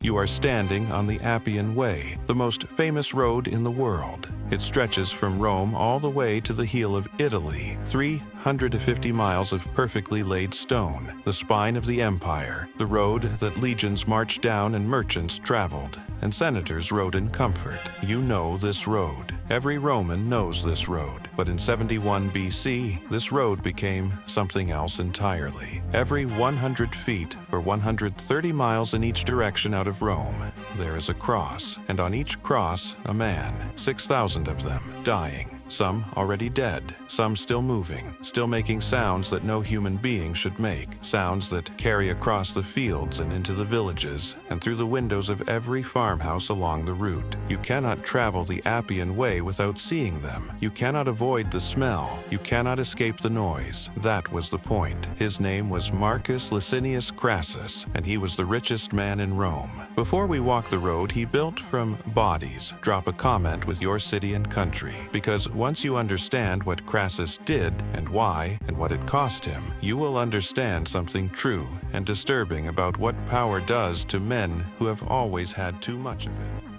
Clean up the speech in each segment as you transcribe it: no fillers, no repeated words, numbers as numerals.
You are standing on the Appian Way, the most famous road in the world. It stretches from Rome all the way to the heel of Italy, 350 miles of perfectly laid stone, the spine of the empire, the road that legions marched down and merchants traveled, and senators rode in comfort. You know this road. Every Roman knows this road. But in 71 BC, this road became something else entirely. Every 100 feet for 130 miles in each direction out of Rome, there is a cross, and on each cross, a man, 6,000 of them, dying. Some already dead, some still moving, still making sounds that no human being should make, sounds that carry across the fields and into the villages and through the windows of every farmhouse along the route. You cannot travel the Appian Way without seeing them. You cannot avoid the smell. You cannot escape the noise. That was the point. His name was Marcus Licinius Crassus, and he was the richest man in Rome. Before we walk the road he built from bodies, drop a comment with your city and country, because once you understand what Crassus did and why and what it cost him, you will understand something true and disturbing about what power does to men who have always had too much of it.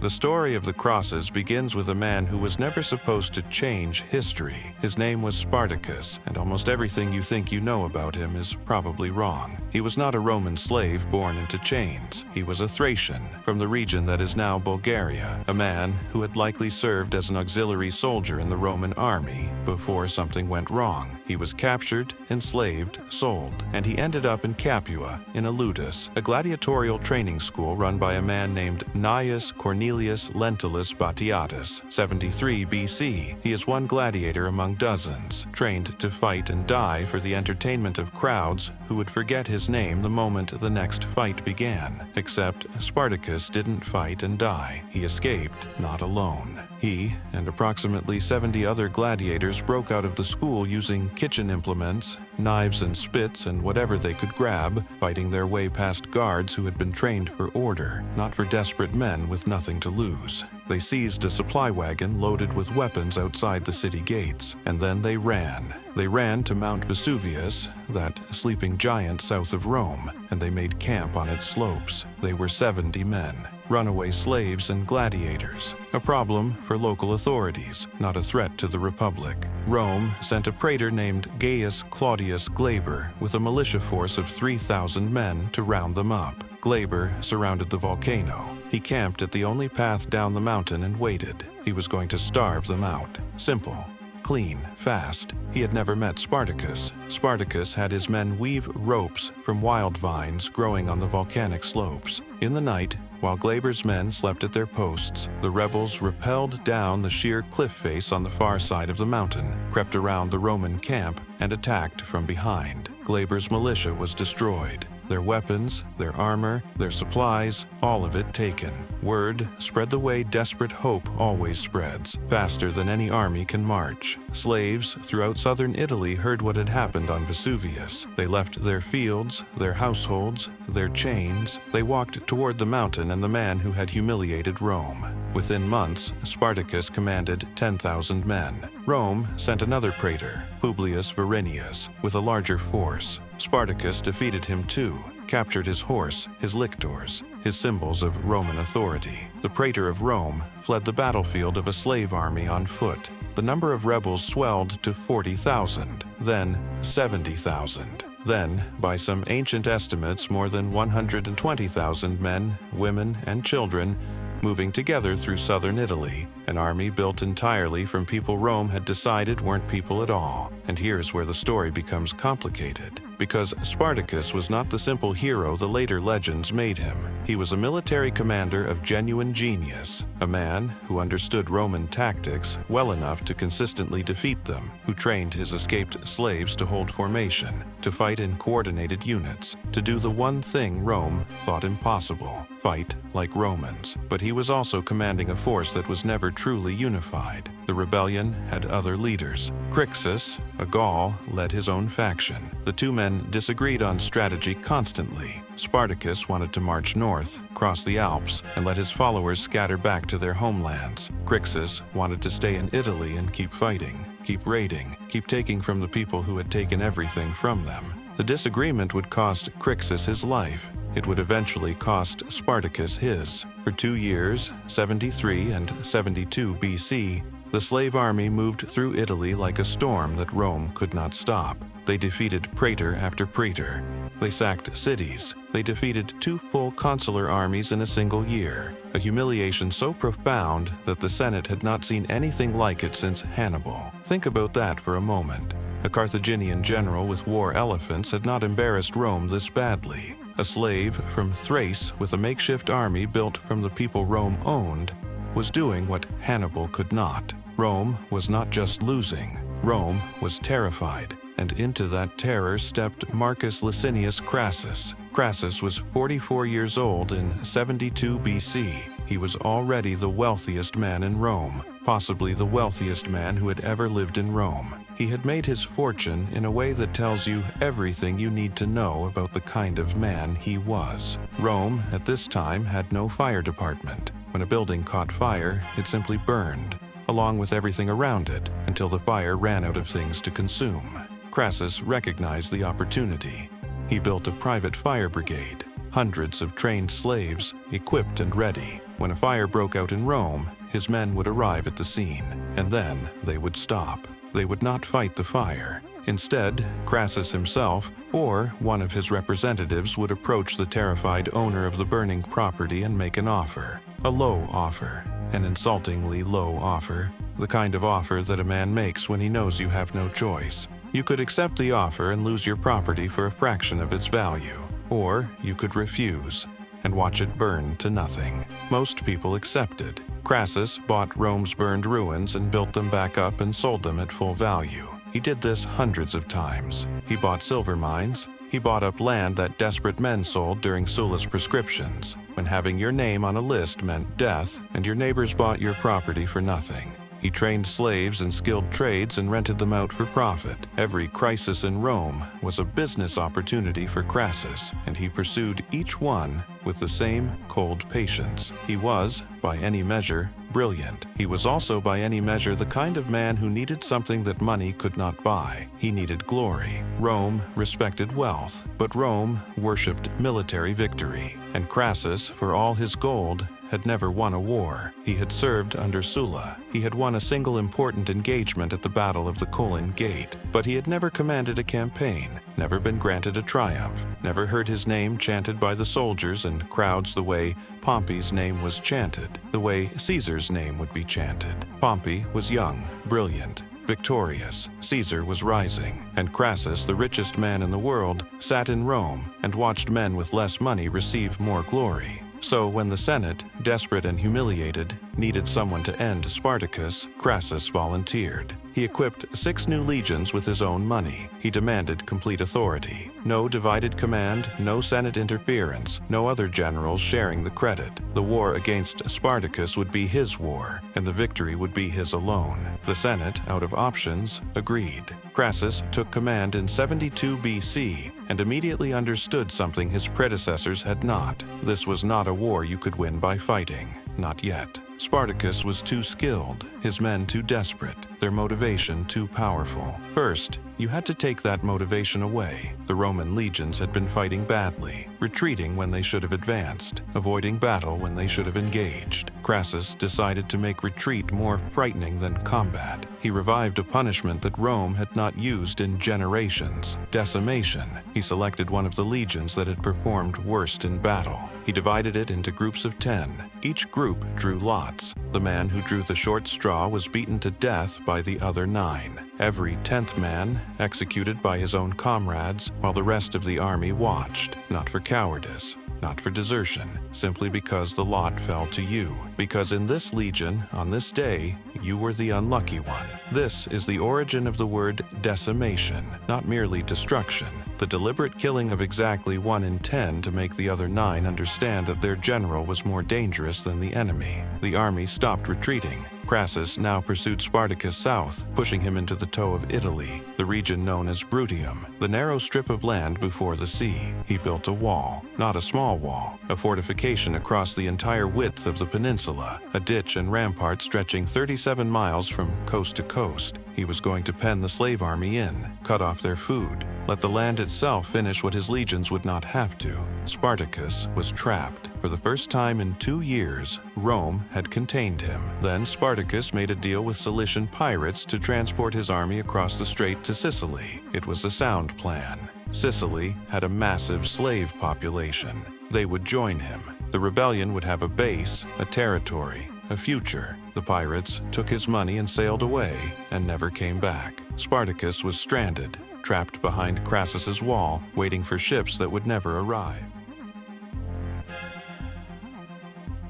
The story of the crosses begins with a man who was never supposed to change history. His name was Spartacus, and almost everything you think you know about him is probably wrong. He was not a Roman slave born into chains. He was a Thracian, from the region that is now Bulgaria, a man who had likely served as an auxiliary soldier in the Roman army before something went wrong. He was captured, enslaved, sold, and he ended up in Capua, in Eludus, a gladiatorial training school run by a man named Gnaeus Cornelius Lentulus Batiatus, 73 BC. He is one gladiator among dozens, trained to fight and die for the entertainment of crowds who would forget his name the moment the next fight began. Except Spartacus didn't fight and die. He escaped, not alone. He and approximately 70 other gladiators broke out of the school using kitchen implements, knives and spits and whatever they could grab, fighting their way past guards who had been trained for order, not for desperate men with nothing to lose. They seized a supply wagon loaded with weapons outside the city gates, and then they ran. They ran to Mount Vesuvius, that sleeping giant south of Rome, and they made camp on its slopes. They were 70 men. Runaway slaves and gladiators, a problem for local authorities, not a threat to the Republic. Rome sent a praetor named Gaius Claudius Glaber with a militia force of 3,000 men to round them up. Glaber surrounded the volcano. He camped at the only path down the mountain and waited. He was going to starve them out. Simple. Clean, fast. He had never met Spartacus. Spartacus had his men weave ropes from wild vines growing on the volcanic slopes. In the night, while Glaber's men slept at their posts, the rebels rappelled down the sheer cliff face on the far side of the mountain, crept around the Roman camp, and attacked from behind. Glaber's militia was destroyed. Their weapons, their armor, their supplies, all of it taken. Word spread the way desperate hope always spreads, faster than any army can march. Slaves throughout southern Italy heard what had happened on Vesuvius. They left their fields, their households, their chains. They walked toward the mountain and the man who had humiliated Rome. Within months, Spartacus commanded 10,000 men. Rome sent another praetor, Publius Varinius, with a larger force. Spartacus defeated him too, captured his horse, his lictors, his symbols of Roman authority. The praetor of Rome fled the battlefield of a slave army on foot. The number of rebels swelled to 40,000, then 70,000. Then, by some ancient estimates, more than 120,000 men, women, and children moving together through southern Italy, an army built entirely from people Rome had decided weren't people at all. And here's where the story becomes complicated. Because Spartacus was not the simple hero the later legends made him. He was a military commander of genuine genius, a man who understood Roman tactics well enough to consistently defeat them, who trained his escaped slaves to hold formation, to fight in coordinated units, to do the one thing Rome thought impossible, fight like Romans. But he was also commanding a force that was never truly unified. The rebellion had other leaders. Crassus, a Gaul, led his own faction. The two men disagreed on strategy constantly. Spartacus wanted to march north, cross the Alps, and let his followers scatter back to their homelands. Crassus wanted to stay in Italy and keep fighting. keep raiding, keep taking from the people who had taken everything from them. The disagreement would cost Crassus his life. It would eventually cost Spartacus his. For 2 years, 73 and 72 BC, the slave army moved through Italy like a storm that Rome could not stop. They defeated praetor after praetor. They sacked cities. They defeated 2 full consular armies in a single year, a humiliation so profound that the Senate had not seen anything like it since Hannibal. Think about that for a moment. A Carthaginian general with war elephants had not embarrassed Rome this badly. A slave from Thrace with a makeshift army built from the people Rome owned was doing what Hannibal could not. Rome was not just losing. Rome was terrified. And into that terror stepped Marcus Licinius Crassus. Crassus was 44 years old in 72 BC. He was already the wealthiest man in Rome, possibly the wealthiest man who had ever lived in Rome. He had made his fortune in a way that tells you everything you need to know about the kind of man he was. Rome, at this time, had no fire department. When a building caught fire, it simply burned, along with everything around it, until the fire ran out of things to consume. Crassus recognized the opportunity. He built a private fire brigade, hundreds of trained slaves, equipped and ready. When a fire broke out in Rome, his men would arrive at the scene, and then they would stop. They would not fight the fire. Instead, Crassus himself or one of his representatives would approach the terrified owner of the burning property and make an offer. A low offer, an insultingly low offer, the kind of offer that a man makes when he knows you have no choice. You could accept the offer and lose your property for a fraction of its value, or you could refuse and watch it burn to nothing. Most people accepted. Crassus bought Rome's burned ruins and built them back up and sold them at full value. He did this hundreds of times. He bought silver mines. He bought up land that desperate men sold during Sulla's prescriptions, when having your name on a list meant death and your neighbors bought your property for nothing. He trained slaves in skilled trades and rented them out for profit. Every crisis in Rome was a business opportunity for Crassus, and he pursued each one with the same cold patience. He was, by any measure, brilliant. He was also by any measure the kind of man who needed something that money could not buy. He needed glory. Rome respected wealth, but Rome worshipped military victory. And Crassus, for all his gold, had never won a war. He had served under Sulla. He had won a single important engagement at the Battle of the Colon Gate, but he had never commanded a campaign, never been granted a triumph, never heard his name chanted by the soldiers and crowds the way Pompey's name was chanted, the way Caesar's name would be chanted. Pompey was young, brilliant, victorious. Caesar was rising, and Crassus, the richest man in the world, sat in Rome and watched men with less money receive more glory. So when the Senate, desperate and humiliated, needed someone to end Spartacus, Crassus volunteered. He equipped 6 new legions with his own money. He demanded complete authority. No divided command, no Senate interference, no other generals sharing the credit. The war against Spartacus would be his war, and the victory would be his alone. The Senate, out of options, agreed. Crassus took command in 72 BC and immediately understood something his predecessors had not. This was not a war you could win by fighting. Not yet. Spartacus was too skilled, his men too desperate, their motivation too powerful. First, you had to take that motivation away. The Roman legions had been fighting badly, retreating when they should have advanced, avoiding battle when they should have engaged. Crassus decided to make retreat more frightening than combat. He revived a punishment that Rome had not used in generations: decimation. He selected one of the legions that had performed worst in battle. He divided it into groups of 10. Each group drew lots. The man who drew the short straw was beaten to death by the other 9. Every 10th man executed by his own comrades, while the rest of the army watched, not for cowardice, not for desertion, simply because the lot fell to you. Because in this legion, on this day, you were the unlucky one. This is the origin of the word decimation, not merely destruction. The deliberate killing of exactly 1 in 10 to make the other 9 understand that their general was more dangerous than the enemy. The army stopped retreating. Crassus now pursued Spartacus south, pushing him into the toe of Italy, the region known as Bruttium, the narrow strip of land before the sea. He built a wall, not a small wall, a fortification across the entire width of the peninsula, a ditch and rampart stretching 37 miles from coast to coast. He was going to pen the slave army in, cut off their food, let the land itself finish what his legions would not have to. Spartacus was trapped. For the first time in 2 years, Rome had contained him. Then Spartacus made a deal with Cilician pirates to transport his army across the strait to Sicily. It was a sound plan. Sicily had a massive slave population. They would join him. The rebellion would have a base, a territory, a future. The pirates took his money and sailed away and never came back. Spartacus was stranded, trapped behind Crassus's wall, waiting for ships that would never arrive.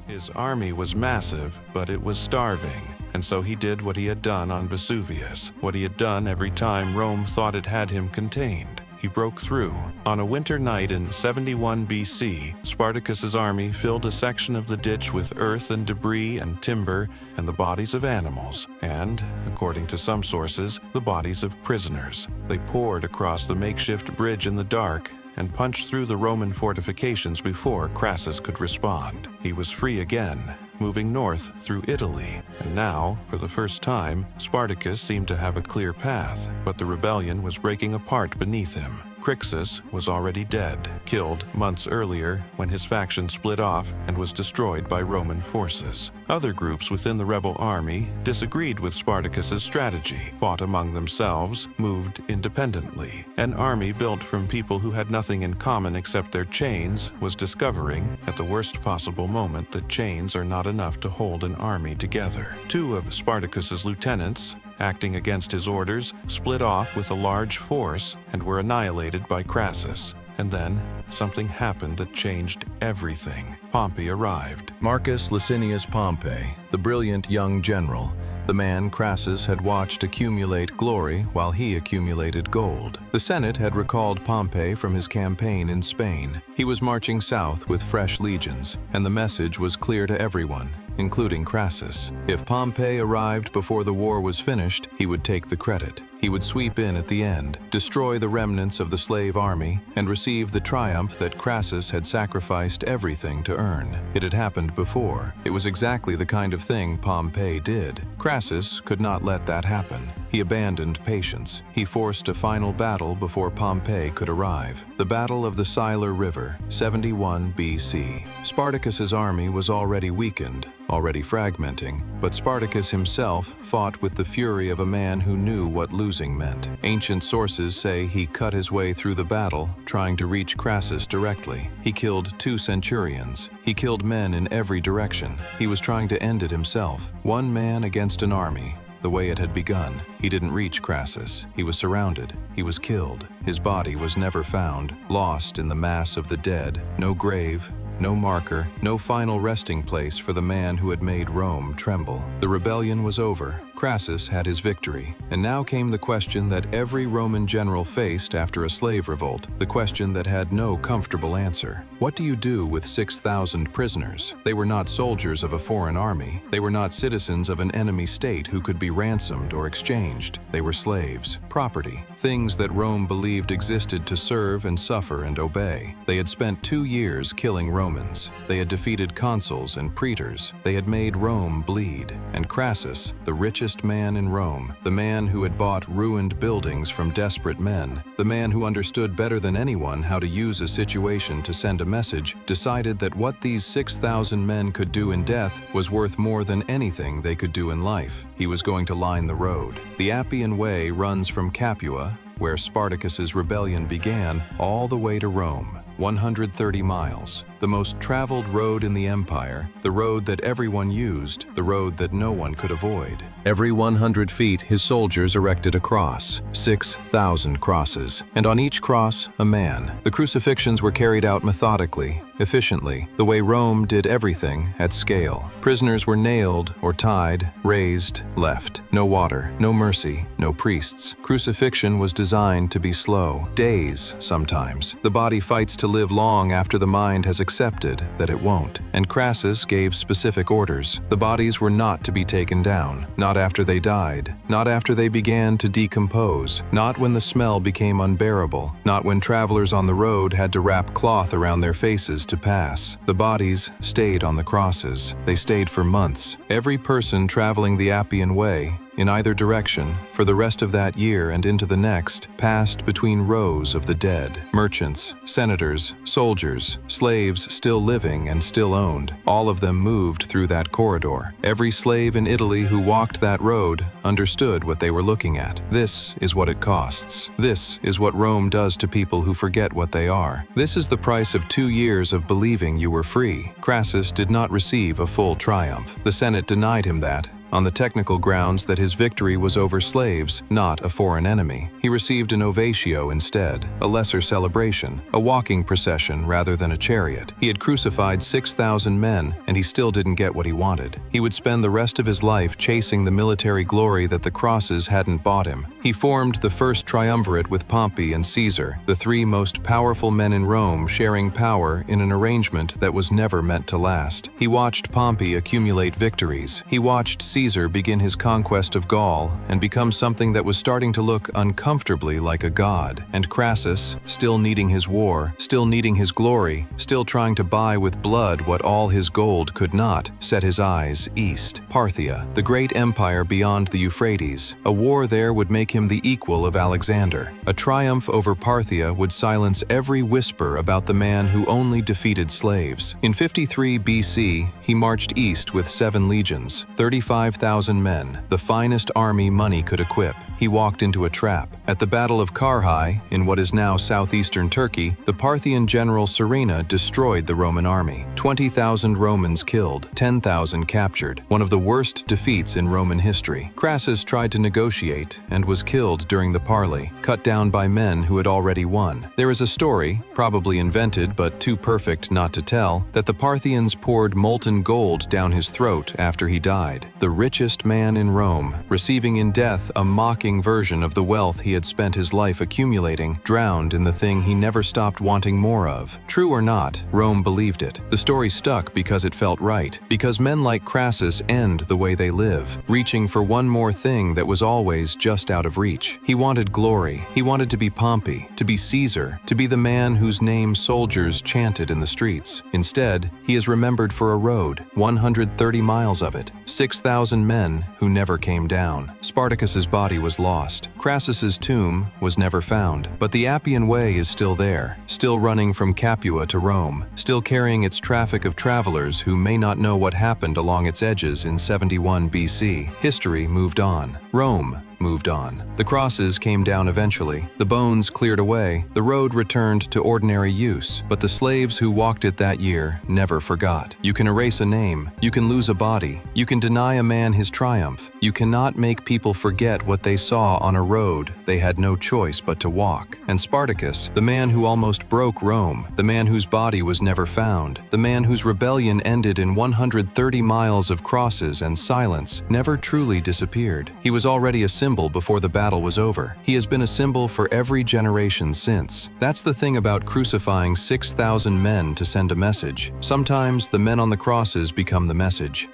His army was massive, but it was starving, and so he did what he had done on Vesuvius, what he had done every time Rome thought it had him contained. He broke through. On a winter night in 71 BC, Spartacus's army filled a section of the ditch with earth and debris and timber and the bodies of animals, and, according to some sources, the bodies of prisoners. They poured across the makeshift bridge in the dark and punched through the Roman fortifications before Crassus could respond. He was free again, moving north through Italy, and now, for the first time, Spartacus seemed to have a clear path, but the rebellion was breaking apart beneath him. Crassus was already dead, killed months earlier when his faction split off and was destroyed by Roman forces. Other groups within the rebel army disagreed with Spartacus's strategy, fought among themselves, moved independently. An army built from people who had nothing in common except their chains was discovering, at the worst possible moment, that chains are not enough to hold an army together. 2 of Spartacus's lieutenants, acting against his orders, split off with a large force and were annihilated by Crassus. And then, something happened that changed everything. Pompey arrived. Marcus Licinius Pompey, the brilliant young general, the man Crassus had watched accumulate glory while he accumulated gold. The Senate had recalled Pompey from his campaign in Spain. He was marching south with fresh legions, and the message was clear to everyone, including Crassus. If Pompey arrived before the war was finished, he would take the credit. He would sweep in at the end, destroy the remnants of the slave army, and receive the triumph that Crassus had sacrificed everything to earn. It had happened before. It was exactly the kind of thing Pompey did. Crassus could not let that happen. He abandoned patience. He forced a final battle before Pompey could arrive. The Battle of the Siler River, 71 BC. Spartacus's army was already weakened, already fragmenting, but Spartacus himself fought with the fury of a man who knew what losing meant. Ancient sources say he cut his way through the battle, trying to reach Crassus directly. He killed 2 centurions. He killed men in every direction. He was trying to end it himself. One man against an army, the way it had begun. He didn't reach Crassus. He was surrounded. He was killed. His body was never found, lost in the mass of the dead. No grave, no marker, no final resting place for the man who had made Rome tremble. The rebellion was over. Crassus had his victory. And now came the question that every Roman general faced after a slave revolt, the question that had no comfortable answer. What do you do with 6,000 prisoners? They were not soldiers of a foreign army. They were not citizens of an enemy state who could be ransomed or exchanged. They were slaves, property, things that Rome believed existed to serve and suffer and obey. They had spent 2 years killing Romans. They had defeated consuls and praetors. They had made Rome bleed. And Crassus, the richest man in Rome, the man who had bought ruined buildings from desperate men, the man who understood better than anyone how to use a situation to send a message, decided that what these 6,000 men could do in death was worth more than anything they could do in life. He was going to line the road. The Appian Way runs from Capua, where Spartacus's rebellion began, all the way to Rome. 130 miles, the most traveled road in the empire, the road that everyone used, the road that no one could avoid. Every 100 feet, his soldiers erected a cross, 6,000 crosses, and on each cross, a man. The crucifixions were carried out methodically, efficiently, the way Rome did everything at scale. Prisoners were nailed or tied, raised, left. No water, no mercy, no priests. Crucifixion was designed to be slow, days sometimes. The body fights to live long after the mind has accepted that it won't. And Crassus gave specific orders. The bodies were not to be taken down, not after they died, not after they began to decompose, not when the smell became unbearable, not when travelers on the road had to wrap cloth around their faces to pass. The bodies stayed on the crosses. They stayed for months. Every person traveling the Appian Way in either direction, for the rest of that year and into the next, passed between rows of the dead. Merchants, senators, soldiers, slaves still living and still owned. All of them moved through that corridor. Every slave in Italy who walked that road understood what they were looking at. This is what it costs. This is what Rome does to people who forget what they are. This is the price of 2 years of believing you were free. Crassus did not receive a full triumph. The Senate denied him that, on the technical grounds that his victory was over slaves, not a foreign enemy. He received an ovatio instead, a lesser celebration, a walking procession rather than a chariot. He had crucified 6,000 men, and he still didn't get what he wanted. He would spend the rest of his life chasing the military glory that the crosses hadn't bought him. He formed the first triumvirate with Pompey and Caesar, the 3 most powerful men in Rome sharing power in an arrangement that was never meant to last. He watched Pompey accumulate victories. He watched Caesar begin his conquest of Gaul and become something that was starting to look uncomfortably like a god. And Crassus, still needing his war, still needing his glory, still trying to buy with blood what all his gold could not, set his eyes east. Parthia, the great empire beyond the Euphrates. A war there would make him the equal of Alexander. A triumph over Parthia would silence every whisper about the man who only defeated slaves. In 53 BC, he marched east with 7 legions, 35,000 men, the finest army money could equip. He walked into a trap. At the Battle of Carrhae, in what is now southeastern Turkey, the Parthian general Serena destroyed the Roman army. 20,000 Romans killed, 10,000 captured, one of the worst defeats in Roman history. Crassus tried to negotiate and was killed during the parley, cut down by men who had already won. There is a story, probably invented but too perfect not to tell, that the Parthians poured molten gold down his throat after he died. The richest man in Rome, receiving in death a mocking version of the wealth he had spent his life accumulating, drowned in the thing he never stopped wanting more of. True or not, Rome believed it. The story stuck because it felt right, because men like Crassus end the way they live, reaching for one more thing that was always just out of reach. He wanted glory. He wanted to be Pompey, to be Caesar, to be the man whose name soldiers chanted in the streets. Instead, he is remembered for a road, 130 miles of it, 6,000 men who never came down. Spartacus's body was lost. Crassus's tomb was never found, but the Appian Way is still there, still running from Capua to Rome, still carrying its traffic of travelers who may not know what happened along its edges in 71 BC. History moved on. Rome moved on. The crosses came down eventually, the bones cleared away, the road returned to ordinary use, but the slaves who walked it that year never forgot. You can erase a name, you can lose a body, you can deny a man his triumph. You cannot make people forget what they saw on a road they had no choice but to walk. And Spartacus, the man who almost broke Rome, the man whose body was never found, the man whose rebellion ended in 130 miles of crosses and silence, never truly disappeared. He was already a symbol before the battle was over. He has been a symbol for every generation since. That's the thing about crucifying 6,000 men to send a message. Sometimes the men on the crosses become the message.